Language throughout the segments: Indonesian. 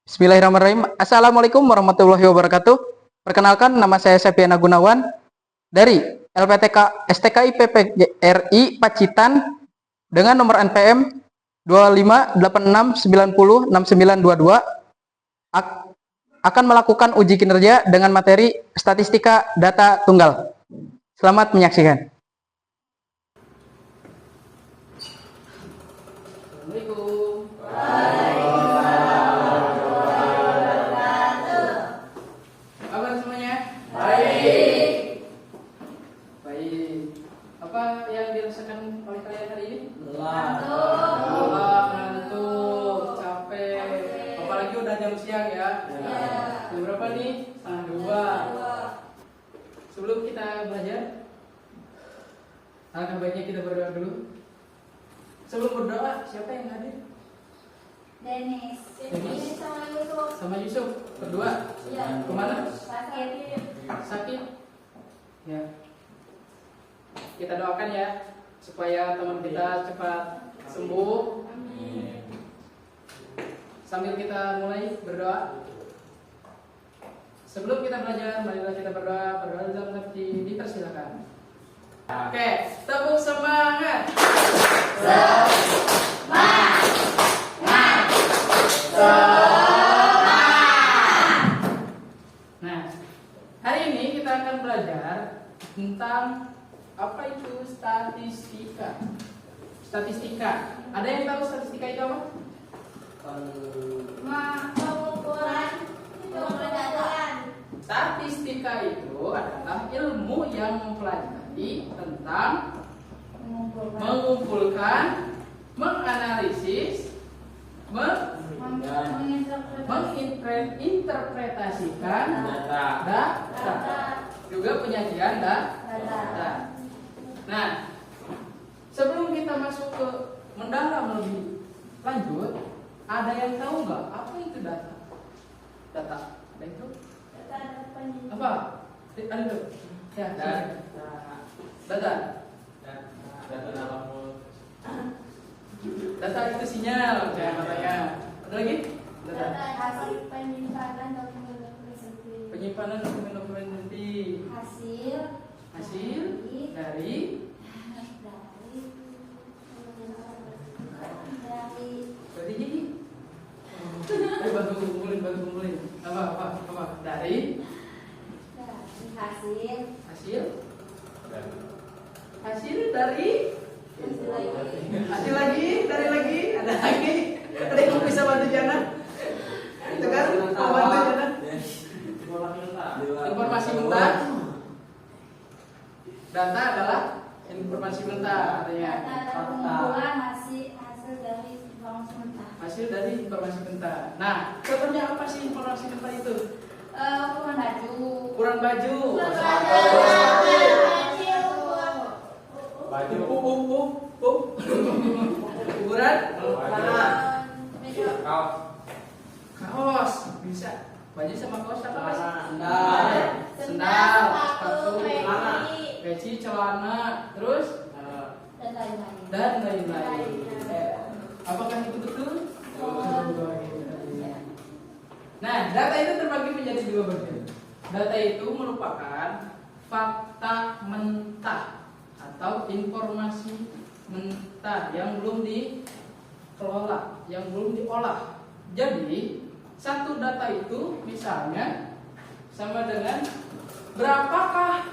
Bismillahirrahmanirrahim. Assalamualaikum warahmatullahi wabarakatuh. Perkenalkan, nama saya Septiana Gunawan dari LPTK STKI PPRI Pacitan dengan nomor NPM 2586906922 akan melakukan uji kinerja dengan materi statistika data tunggal. Selamat menyaksikan. Assalamualaikum. Kabar semuanya? Baik. Apa yang dirasakan oleh kalian hari ini? Ngantuk, capek. Apalagi udah jam siang ya. Jam berapa nih? 1:30. Sebelum kita belajar, alangkah baiknya kita berdoa dulu. Sebelum berdoa, siapa yang hadir? Dennis Sama Yusuf berdua. Iya. Kemana? Sakit. Ya. Kita doakan ya supaya teman kita cepat sembuh. Sambil kita mulai berdoa. Sebelum kita belajar, marilah kita berdoa. Berdoa dalam hati dipersilakan. Oke, tepuk semangat. Nah, hari ini kita akan belajar tentang apa itu statistika. Statistika. Ada yang tahu statistika itu apa? Pengukuran keberadaan. Statistika itu adalah ilmu yang mempelajari tentang mengumpulkan, menganalisis, menginterpretasikan data, juga penyajian data. Nah, sebelum kita masuk ke mendalam lebih lanjut, ada yang tahu nggak apa itu data? Data, ada itu? Apa? Ada itu? Ya, data. Data itu sinyal, kayak katanya. Ada lagi? Data. Hasil penyimpanan dokumen-dokumen Penyimpanan dokumen-dokumen nanti. Hasil dari jadi. Ayo bantu kumpulin. Apa? Dari hasil dari dari lagi, ada yang bisa bantu Jana? Tegar, mau bantu Jana? Informasi mentah. Data adalah informasi mentah, artinya hasil dari informasi mentah. Nah, contohnya apa sih informasi mentah itu? Ukuran baju. Ukuran kaos bisa. Baju sama kaos apa sih? Sendal, sepatu, peci, celana, terus dan lain-lain. Apakah itu betul? Nah, data itu terbagi menjadi dua bagian. Data itu merupakan fakta mentah atau informasi mentah yang belum dikelola, yang belum diolah. Jadi, satu data itu misalnya sama dengan berapakah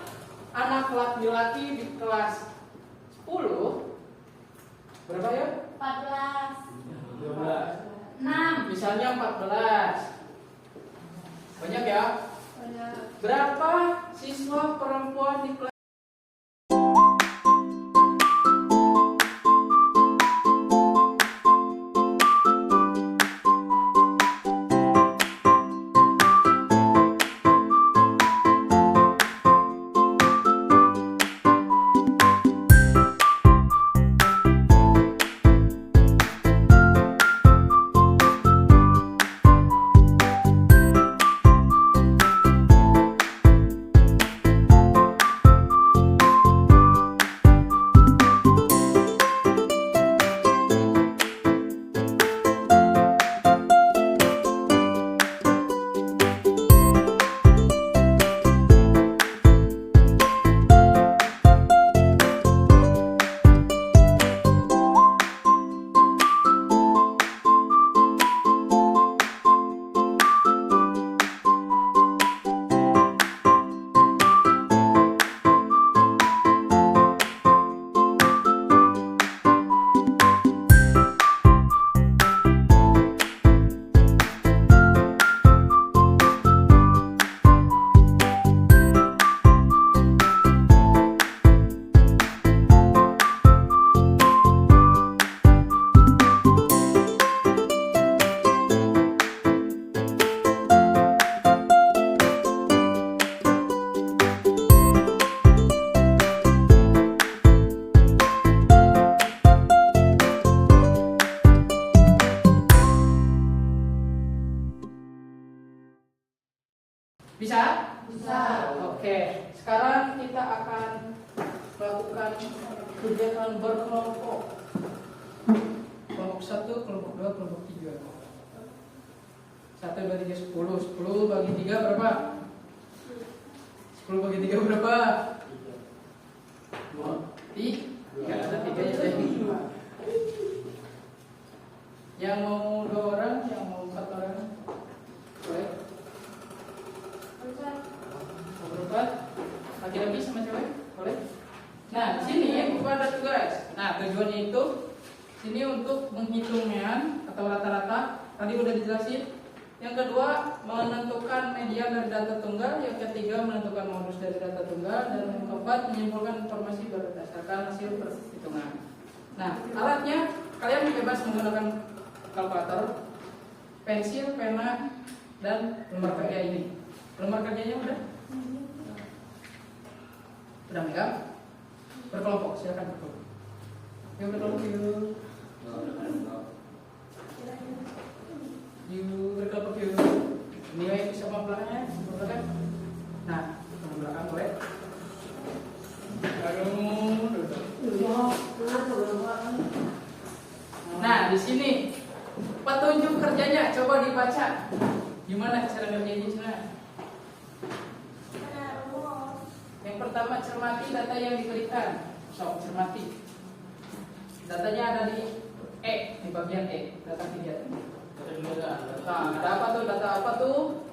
anak laki-laki di kelas 10? Berapa ya? 6. Misalnya 14. Banyak ya? Berapa siswa perempuan di kelas Bisa? Bisa. Oke, sekarang kita akan melakukan kegiatan berkelompok. Kelompok 1, kelompok 2, kelompok 3. 1, 2, 3, 10. 10 bagi 3 berapa? 10 bagi 3 berapa? 3. Ada 3 jadi 5. Yang mau 2 orang, yang mau 4 orang? Boleh? Berempat? Laki-laki sama cewek? Boleh? Nah, di sini bukan ada tugas. Nah, tujuannya itu sini untuk menghitungnya atau rata-rata. Tadi udah dijelasin. Yang kedua, menentukan media dari data tunggal. Yang ketiga, menentukan modus dari data tunggal. Dan yang keempat, menyimpulkan informasi berdasarkan hasil perhitungan. Nah, alatnya kalian bebas menggunakan kalkulator, pensil, pena, dan lembar kerja ini. Lembar kerjanya udah? Udah megang? Berkelompok, silakan berkelompok. Yuk berkelompok yuk. Yuk berkelompok yuk. Nilai sama belakangnya, belakang. Nah, sama belakang boleh. Nah, di sini petunjuk kerjanya coba dibaca. Gimana cara ngerjainnya sana? Yang pertama, cermati data yang diberikan. So, cermati. Datanya ada di di bagian data kegiatan. Nah, ada apa tuh? Data apa tuh?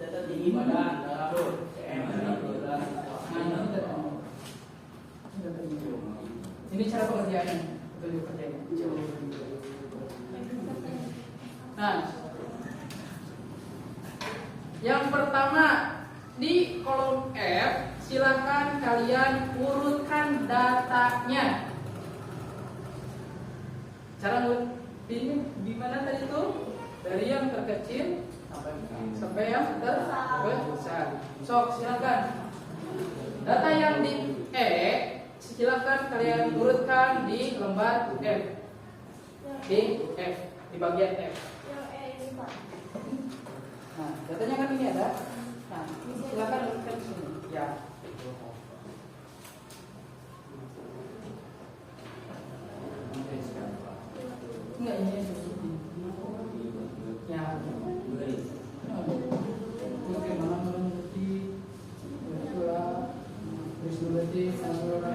Data tinggi badan. Ini cara pengerjaannya. Petunjuk kerjanya. Nah, yang pertama di kolom F, silakan kalian urutkan datanya. Cara ini gimana tadi tuh? Dari yang terkecil sampai yang terbesar. Sok, silakan. Data yang di silakan kalian urutkan di lembar F. Di F, di bagian F. Nah, datanya kan ini ada. Nah, silakan urutkan di sini. Ya. Enggak ini ya. Oke, malam berarti berdua. Terus berarti ada.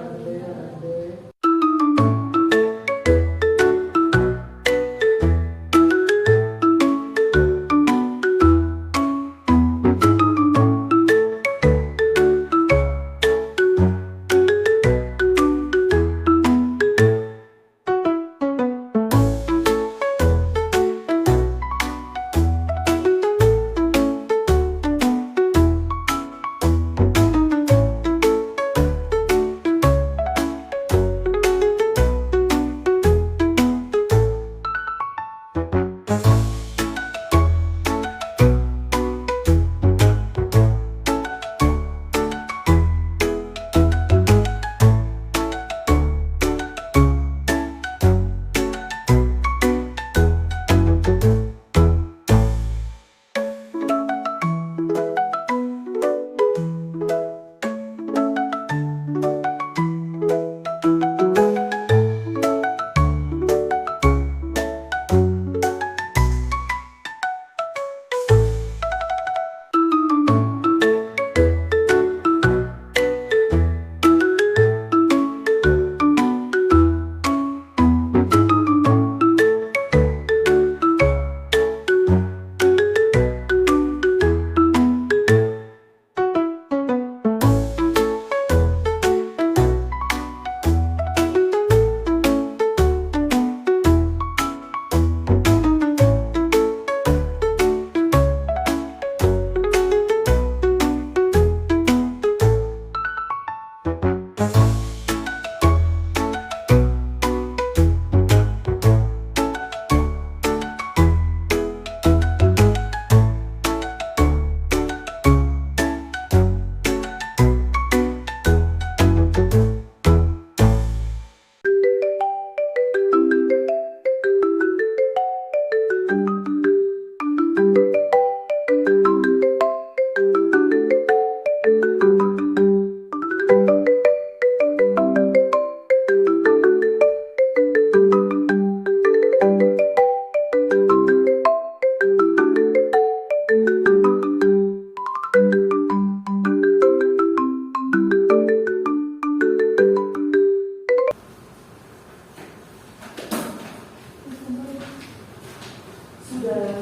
Sudah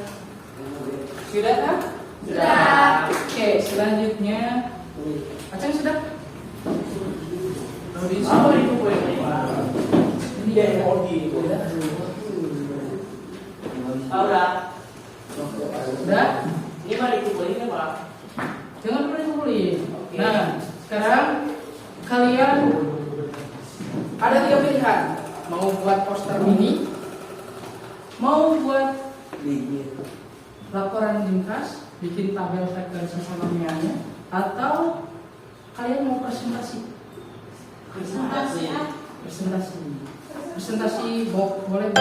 kan? Sudah. Oke, selanjutnya Acang sudah? Ini ya. Sudah? Ini mah dikumpulin ya, Pak? Jangan pernah dikumpulin. Nah, sekarang kalian ada 3 pilihan. Mau buat poster mini, mau buat laporan ringkas, bikin tabel dan sesalamiannya, atau kalian mau presentasi? Presentasi boleh.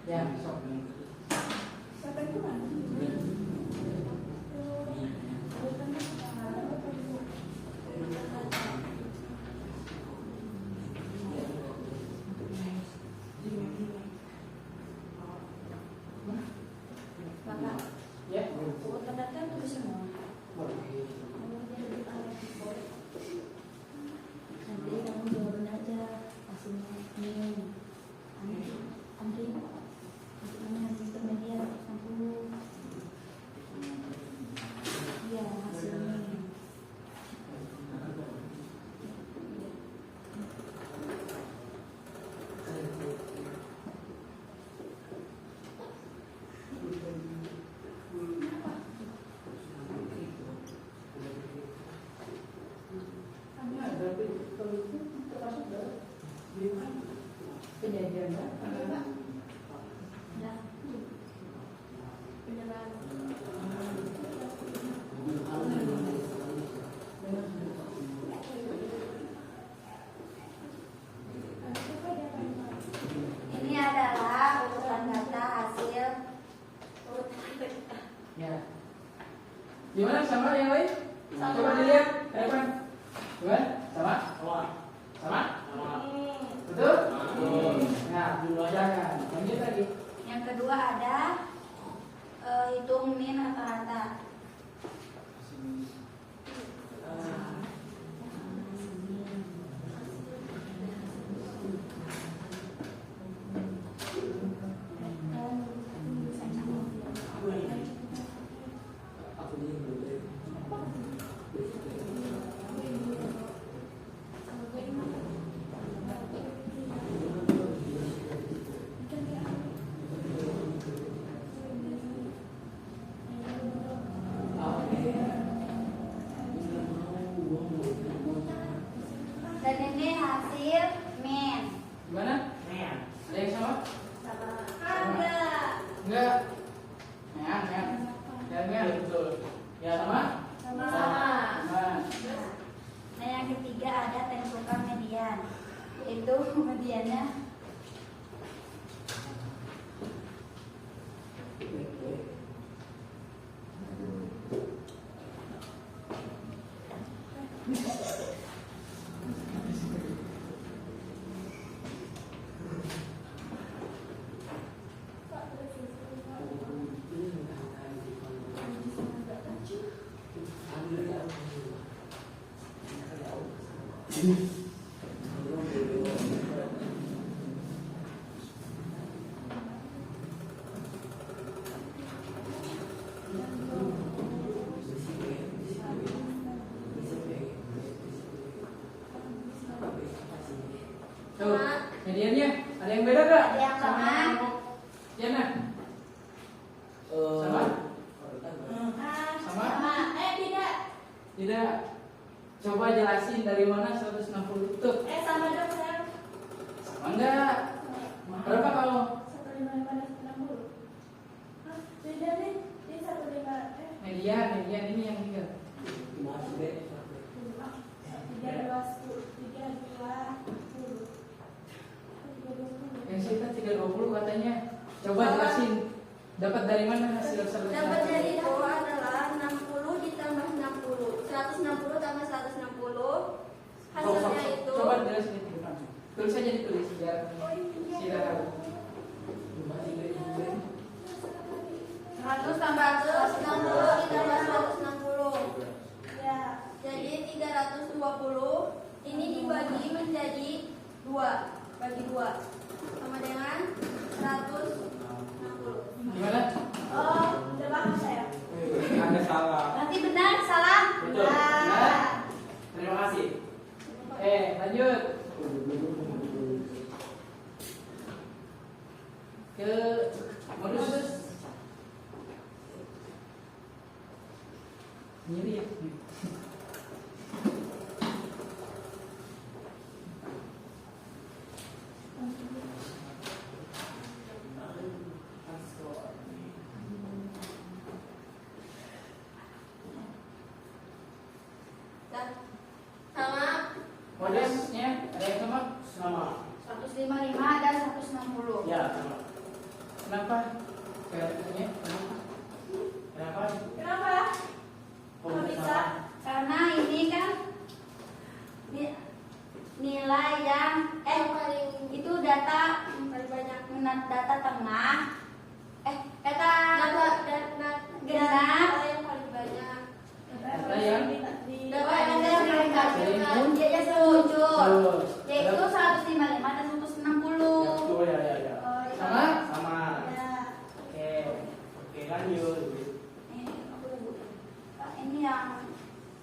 Ya, sok. Ya. Nanti kamu jawabin aja hasilnya ini. Andri, hasil media 60. Iya hasilnya. Kejadian ya? Ya. Beneran. Ini adalah urutan data hasil Ya. Gimana sama yang lain? Coba dilihat ke depan. Gimana? Sama? Sama? Betul? Nah, jangan. Lanjut lagi. Yang kedua ada hitung min rata-rata. Tuh, mediannya ada yang beda gak? Ada yang sama. Yana? Sama? Sama. Tidak. Tidak. Coba jelasin dari mana 160 tuh. Sama dong, Sam. Sama enggak? Berapa kalau? 155 Hah? Beda nih. Ini 15. Median ini yang tiga. 320. Yang kita 320 katanya. Coba jelasin. Dapat dari mana hasil 160? Dapat dari itu adalah 60 ditambah 60. 160 tambah 160. Hasilnya itu Coba jelasin di depan. Tulis aja ditulis biar tidak tahu. 100 tambah 160 ditambah 160. Ya, jadi 320. Ini dibagi menjadi 2. Bagi 2 sama dengan 160. Gimana? Oh, udah paham saya. Ada salah. Nanti benar, salah? Betul. Nah. Terima kasih. Lanjut. Ke modus. Nyeri ya. Sama Modusnya ada yang sama? Sama. 155 dan 160. Ya, sama. Kenapa? Kayaknya kenapa? Kenapa? Kenapa? Kok Kok bisa? bisa? Karena ini kan nilai yang paling itu data paling banyak, data tengah data genap yang paling banyak, Data yang paling banyak ya muncul yaitu 155 dan 160. Ya. Sama? Sama. Ya. Oke, lanjut. Ini yang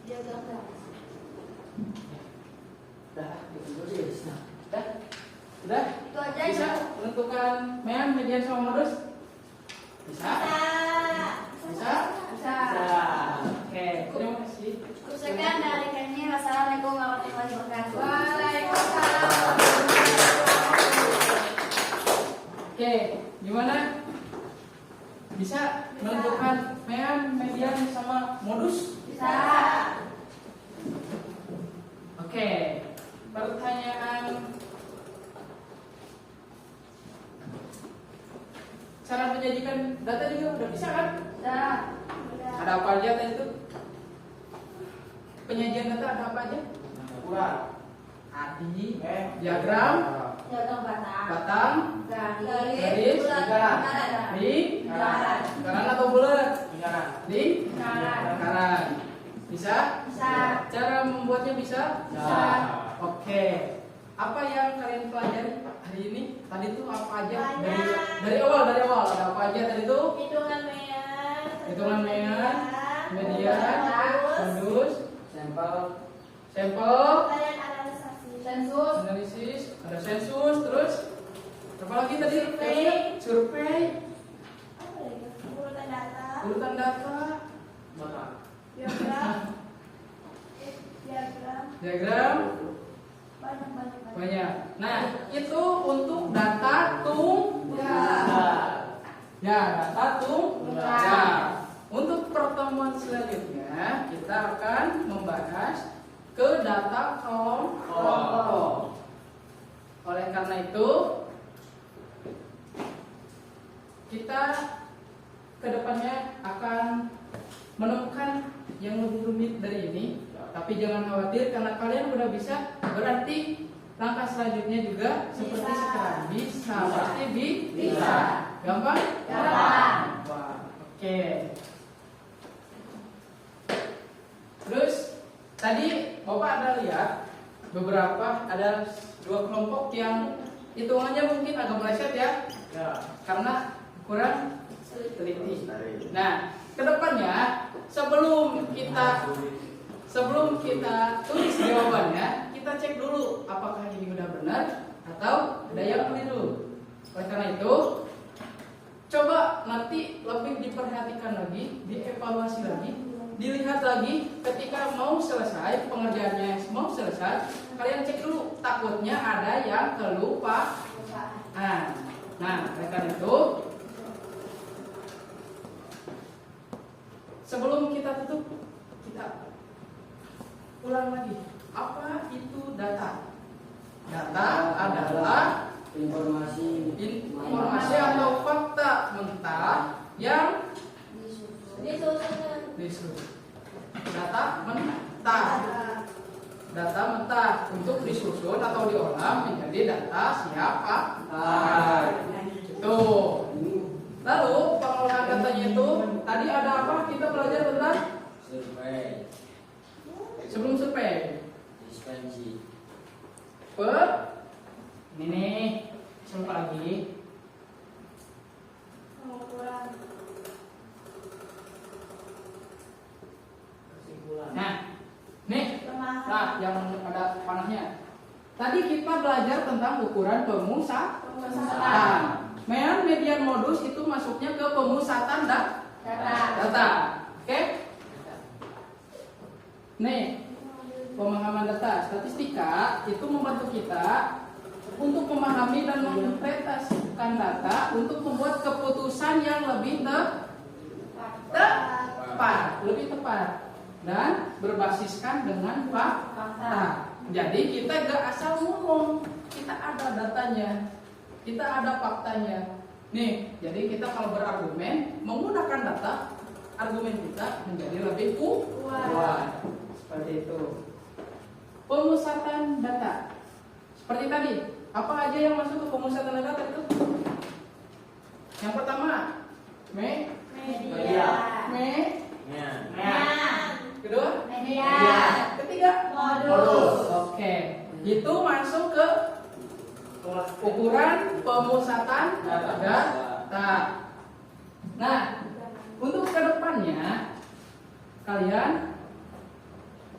dia gambar. Dah, itu dulu deh. Udah? Udah? Itu aja. Bisa menentukan median sama modus? Bisa? Bisa? Bisa. Oke, terima kasih. Sekian dari kami. Wassalamualaikum warahmatullahi wabarakatuh. Waalaikumsalam. Oke, gimana? Bisa menentukan median sama modus? Bisa. Oke, pertanyaan cara menyajikan data juga udah bisa kan? Bisa. Ada apa aja tadi itu? Penyajian data ada apa aja? Kurang. Arti, diagram, Diagram batang. batang, Garis. lingkaran. lingkaran atau bulat? Lingkaran. Lingkaran. Bisa? Bisa. Cara membuatnya bisa? Bisa. Oke. Apa yang kalian pelajari hari ini? Tadi itu apa aja? Dari awal ada apa aja tadi itu? Hitungan median, modus, sampel, analisis, ada sensus, terus apa lagi tadi? Survei, urutan data, diagram, banyak. Nah, itu untuk data tunggal. Ya, data tunggal. Untuk pertemuan selanjutnya kita akan membahas ke data kelompok. Oleh karena itu, kita kedepannya akan menemukan yang lebih rumit dari ini. Tapi jangan khawatir karena kalian udah bisa, berarti langkah selanjutnya juga seperti sekarang. Bisa, pasti bisa. Gampang? Gampang. Oke. Terus tadi Bapak ada lihat beberapa, ada 2 kelompok yang hitungannya mungkin agak meleset ya, Ya. karena kurang teliti. Nah, kedepannya sebelum kita tulis jawabannya, kita cek dulu apakah ini udah benar atau ada yang keliru. Oleh karena itu, coba nanti lebih diperhatikan lagi, dievaluasi lagi, dilihat lagi ketika mau selesai pengerjaannya, mau selesai, kalian cek dulu, takutnya ada yang kelupaan. Nah, oleh karena itu, sebelum kita tutup, kita ulang lagi. Apa itu data? Data adalah Informasi atau fakta mentah yang disusun. Data mentah. Data mentah untuk disusun atau diolah menjadi data siapa? Itu. Lalu pengolahan datanya itu tadi ada apa? Kita belajar tentang survei, sebelum survei. dispensi, Ini nih, siapa lagi? Pengukuran. kesimpulan. Nah, nih, Pemahaman. yang ada panahnya. Tadi kita belajar tentang ukuran pemusatan. Median modus itu masuknya ke pemusatan data. Oke? Nih, pemahaman data. Statistika itu membantu kita untuk memahami dan menginterpretasikan data untuk membuat keputusan yang lebih tepat dan berbasiskan dengan fakta. Jadi kita gak asal ngomong, kita ada datanya, kita ada faktanya. Nih, jadi kita kalau berargumen menggunakan data, argumen kita menjadi lebih kuat. Seperti itu. Pemusatan data. Seperti tadi, apa aja yang masuk ke pemusatan data itu? Yang pertama, Media. kedua, Media. ketiga, Modus. Oke, itu masuk ke ukuran pemusatan data. Nah, untuk kedepannya kalian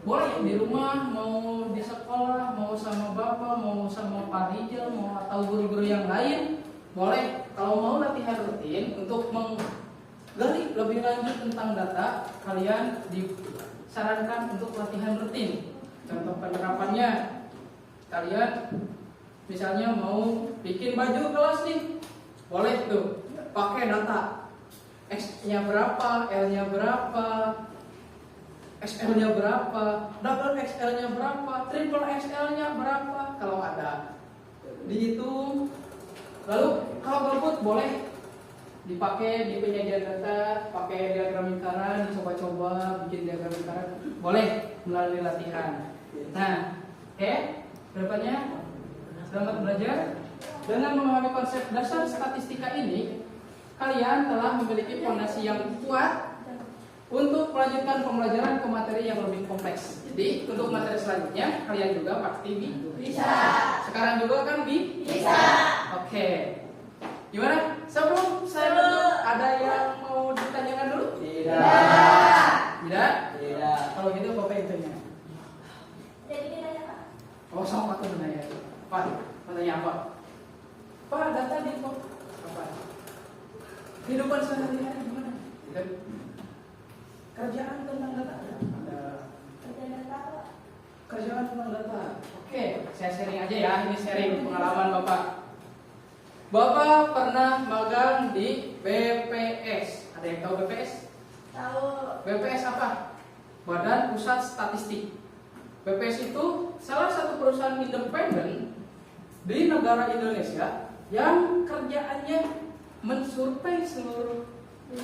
boleh di rumah, mau di sekolah, mau sama bapak, mau sama Pak Rijal, mau atau guru-guru yang lain, boleh. Kalau mau latihan rutin untuk menggali lebih lanjut tentang data, kalian disarankan untuk latihan rutin. Contoh penerapannya, kalian misalnya mau bikin baju kelas nih, boleh tuh pakai data. X-nya berapa, L-nya berapa, XL-nya berapa, double XL-nya berapa, triple XL-nya berapa, kalau ada dihitung. Lalu kalau gabut boleh dipakai di penyajian data, pakai diagram lingkaran, dicoba-coba bikin diagram lingkaran, boleh melalui latihan. Nah, oke, kedepannya selamat belajar. Dengan memahami konsep dasar statistika ini, kalian telah memiliki fondasi yang kuat untuk melanjutkan pembelajaran ke materi yang lebih kompleks. Jadi untuk materi selanjutnya kalian juga pasti bisa. Sekarang juga kan bisa. Oke. Gimana? Sebelum saya tutup, ada yang mau ditanyakan dulu? Tidak. Kalau gitu Bapak yang tanya. Jadi kita ya, Pak. Oh, sama aku menanya. Pak, mau tanya apa? Pak, data di apa? Kehidupan sehari-hari gimana? Kerjaan tentang data ada. Kerja data, Pak. Kerjaan tentang data. Oke, saya sharing aja ya. Ini sharing pengalaman Bapak. Bapak pernah magang di BPS. Ada yang tahu BPS? Tahu. BPS apa? Badan Pusat Statistik. BPS itu salah satu perusahaan independen di negara Indonesia yang kerjaannya mensurvei seluruh,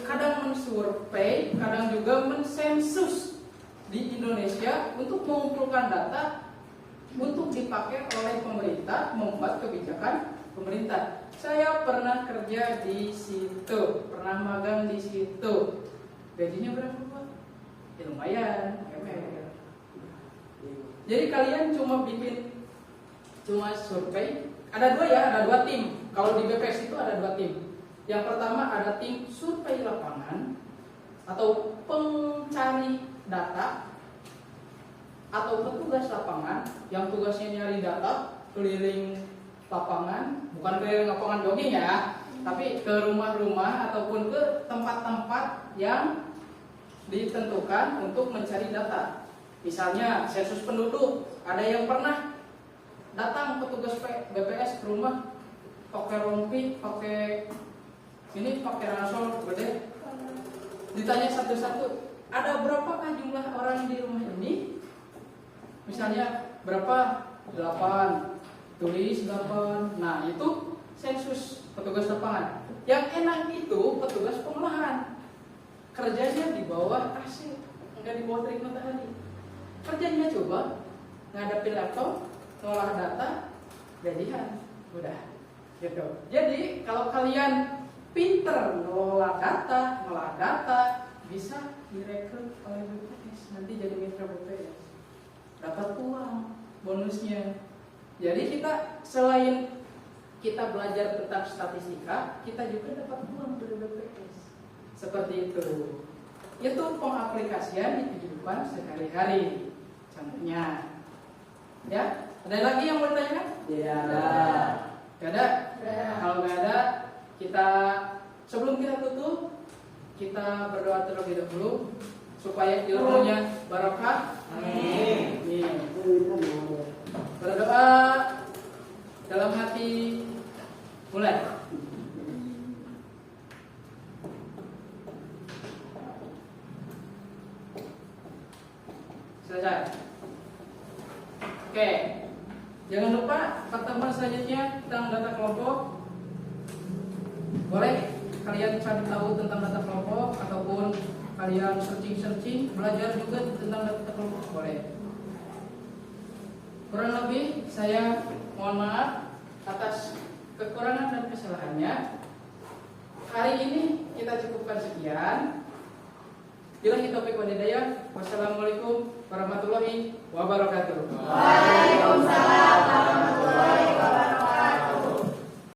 kadang mensurvei, kadang juga mensensus di Indonesia untuk mengumpulkan data untuk dipakai oleh pemerintah membuat kebijakan pemerintah. Saya pernah kerja di situ, pernah magang di situ. Gajinya berapa Pak? Ya lumayan, MR. Jadi kalian cuma survei. Ada dua ya, ada dua tim. Kalau di BPS itu ada dua tim. Yang pertama ada tim survei lapangan atau pencari data atau petugas lapangan yang tugasnya nyari data keliling lapangan, bukan keliling lapangan jogging ya, tapi ke rumah-rumah ataupun ke tempat-tempat yang ditentukan untuk mencari data. Misalnya sensus penduduk, ada yang pernah datang petugas BPS ke rumah pakai rompi, pakai ransel gede, ditanya satu-satu, ada berapakah jumlah orang di rumah ini? Misalnya berapa? 8, tulis 8. Nah itu sensus petugas lapangan. Yang enak itu petugas pengolahan, kerjanya di bawah AC, enggak di bawah terik matahari. Kerjanya coba ngadepin laptop, ngolah data, jadian, udah gitu. Jadi kalau kalian pinter ngolah data, bisa direkrut oleh BPS, nanti jadi mitra BPS, dapat uang bonusnya. Jadi kita selain kita belajar tentang statistika, kita juga dapat uang dari BPS. Seperti itu. Itu pengaplikasian di kehidupan sehari-hari. Contohnya, ya. Ada lagi yang mau ditanyakan? Tidak ada. Gak ada? Kalau gak ada, kita sebelum kita tutup, kita berdoa terlebih dahulu supaya ilmunya barokah. Amin. Berdoa dalam hati, mulai. Selesai. Oke. Jangan lupa pertemuan selanjutnya tentang data kelompok. Boleh kalian cari tahu tentang data kelompok ataupun kalian searching belajar juga tentang data kelompok, boleh. Kurang lebih saya mohon maaf atas kekurangan dan kesalahannya. Hari ini kita cukupkan sekian. Billahi taufiq wal hidayah. Wassalamualaikum warahmatullahi wabarakatuh. Waalaikumsalam warahmatullahi wabarakatuh.